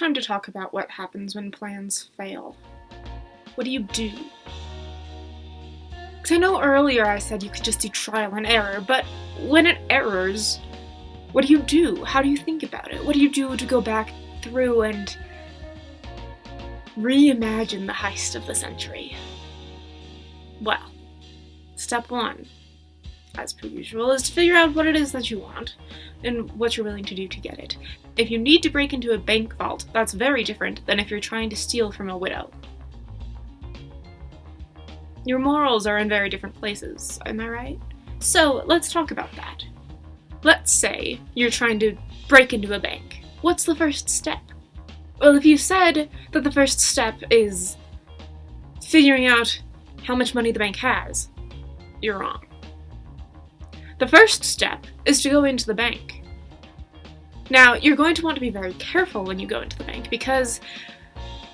time to talk about what happens when plans fail. What do you do? Because I know earlier I said you could just do trial and error, but when it errors, what do you do? How do you think about it? What do you do to go back through and reimagine the heist of the century? Well, step one, as per usual, is to figure out what it is that you want and what you're willing to do to get it. If you need to break into a bank vault, that's very different than if you're trying to steal from a widow. Your morals are in very different places, am I right? So let's talk about that. Let's say you're trying to break into a bank. What's the first step? Well, if you said that the first step is figuring out how much money the bank has, you're wrong. The first step is to go into the bank. Now, you're going to want to be very careful when you go into the bank because,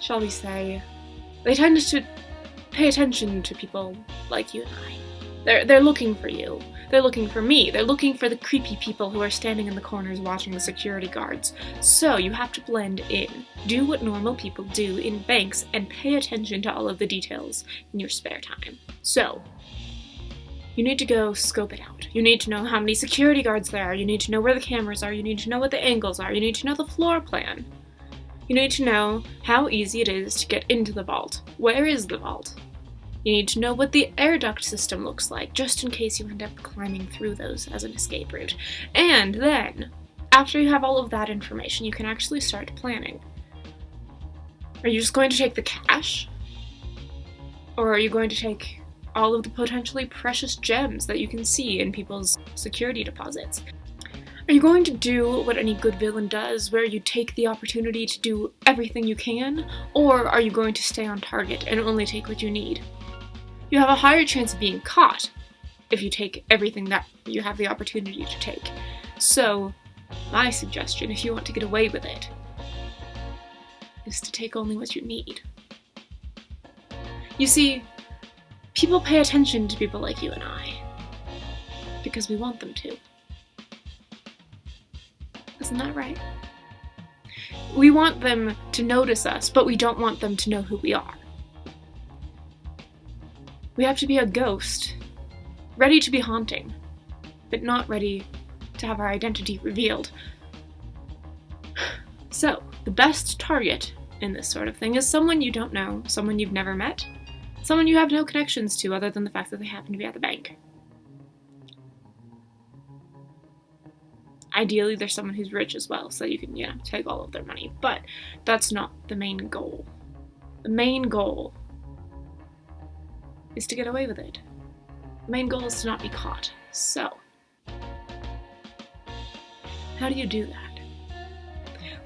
shall we say, they tend to pay attention to people like you and I. They're looking for you. They're looking for me. They're looking for the creepy people who are standing in the corners watching the security guards. So you have to blend in. Do what normal people do in banks and pay attention to all of the details in your spare time. So, you need to go scope it out. You need to know how many security guards there are. You need to know where the cameras are. You need to know what the angles are. You need to know the floor plan. You need to know how easy it is to get into the vault. Where is the vault? You need to know what the air duct system looks like, just in case you end up climbing through those as an escape route. And then, after you have all of that information, you can actually start planning. Are you just going to take the cash? Or are you going to take all of the potentially precious gems that you can see in people's security deposits? Are you going to do what any good villain does, where you take the opportunity to do everything you can? Or are you going to stay on target and only take what you need? You have a higher chance of being caught if you take everything that you have the opportunity to take. So, my suggestion, if you want to get away with it, is to take only what you need. You see, people pay attention to people like you and I, because we want them to. Isn't that right? We want them to notice us, but we don't want them to know who we are. We have to be a ghost, ready to be haunting, but not ready to have our identity revealed. So, the best target in this sort of thing is someone you don't know, someone you've never met, someone you have no connections to other than the fact that they happen to be at the bank. Ideally, there's someone who's rich as well, so you can, take all of their money, but that's not the main goal. The main goal is to get away with it. The main goal is to not be caught. So, how do you do that?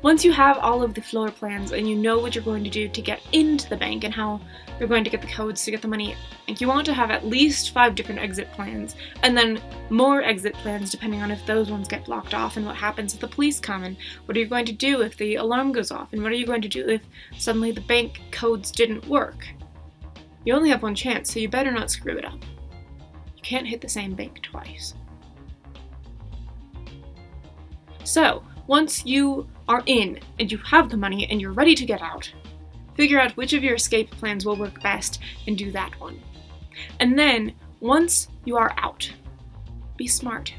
Once you have all of the floor plans and you know what you're going to do to get into the bank and how you're going to get the codes to get the money, you want to have at least 5 different exit plans, and then more exit plans depending on if those ones get blocked off and what happens if the police come, and what are you going to do if the alarm goes off, and what are you going to do if suddenly the bank codes didn't work. You only have one chance, so you better not screw it up. You can't hit the same bank twice. So, once you are in, and you have the money, and you're ready to get out, figure out which of your escape plans will work best, and do that one. And then, once you are out, be smart.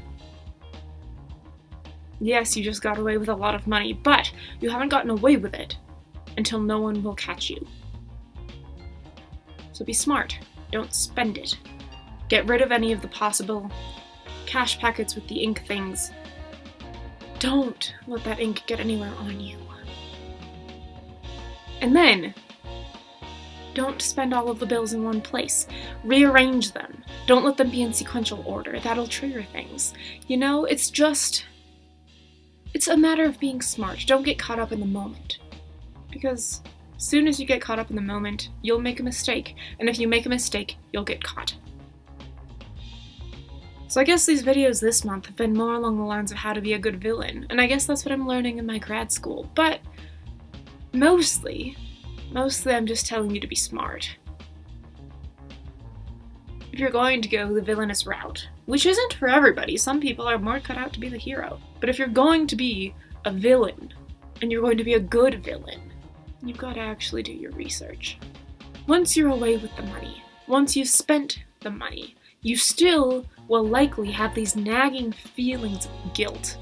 Yes, you just got away with a lot of money, but you haven't gotten away with it until no one will catch you. So be smart. Don't spend it. Get rid of any of the possible cash packets with the ink things. Don't let that ink get anywhere on you. And then, don't spend all of the bills in one place. Rearrange them. Don't let them be in sequential order. That'll trigger things. It's a matter of being smart. Don't get caught up in the moment. Because as soon as you get caught up in the moment, you'll make a mistake. And if you make a mistake, you'll get caught. So I guess these videos this month have been more along the lines of how to be a good villain. And I guess that's what I'm learning in my grad school. But mostly I'm just telling you to be smart. If you're going to go the villainous route, which isn't for everybody, some people are more cut out to be the hero, but if you're going to be a villain, and you're going to be a good villain, you've got to actually do your research. Once you're away with the money, once you've spent the money, you still will likely have these nagging feelings of guilt.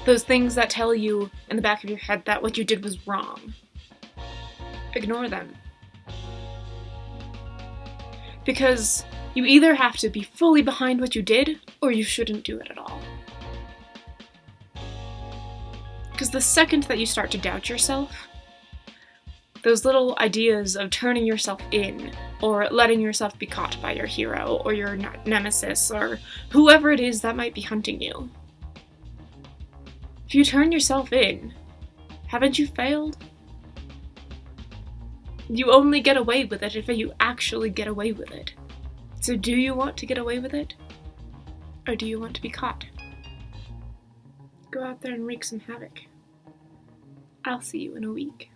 Those things that tell you in the back of your head that what you did was wrong. Ignore them. Because you either have to be fully behind what you did, or you shouldn't do it at all. Because the second that you start to doubt yourself, those little ideas of turning yourself in, or letting yourself be caught by your hero, or your nemesis, or whoever it is that might be hunting you. If you turn yourself in, haven't you failed? You only get away with it if you actually get away with it. So do you want to get away with it? Or do you want to be caught? Go out there and wreak some havoc. I'll see you in a week.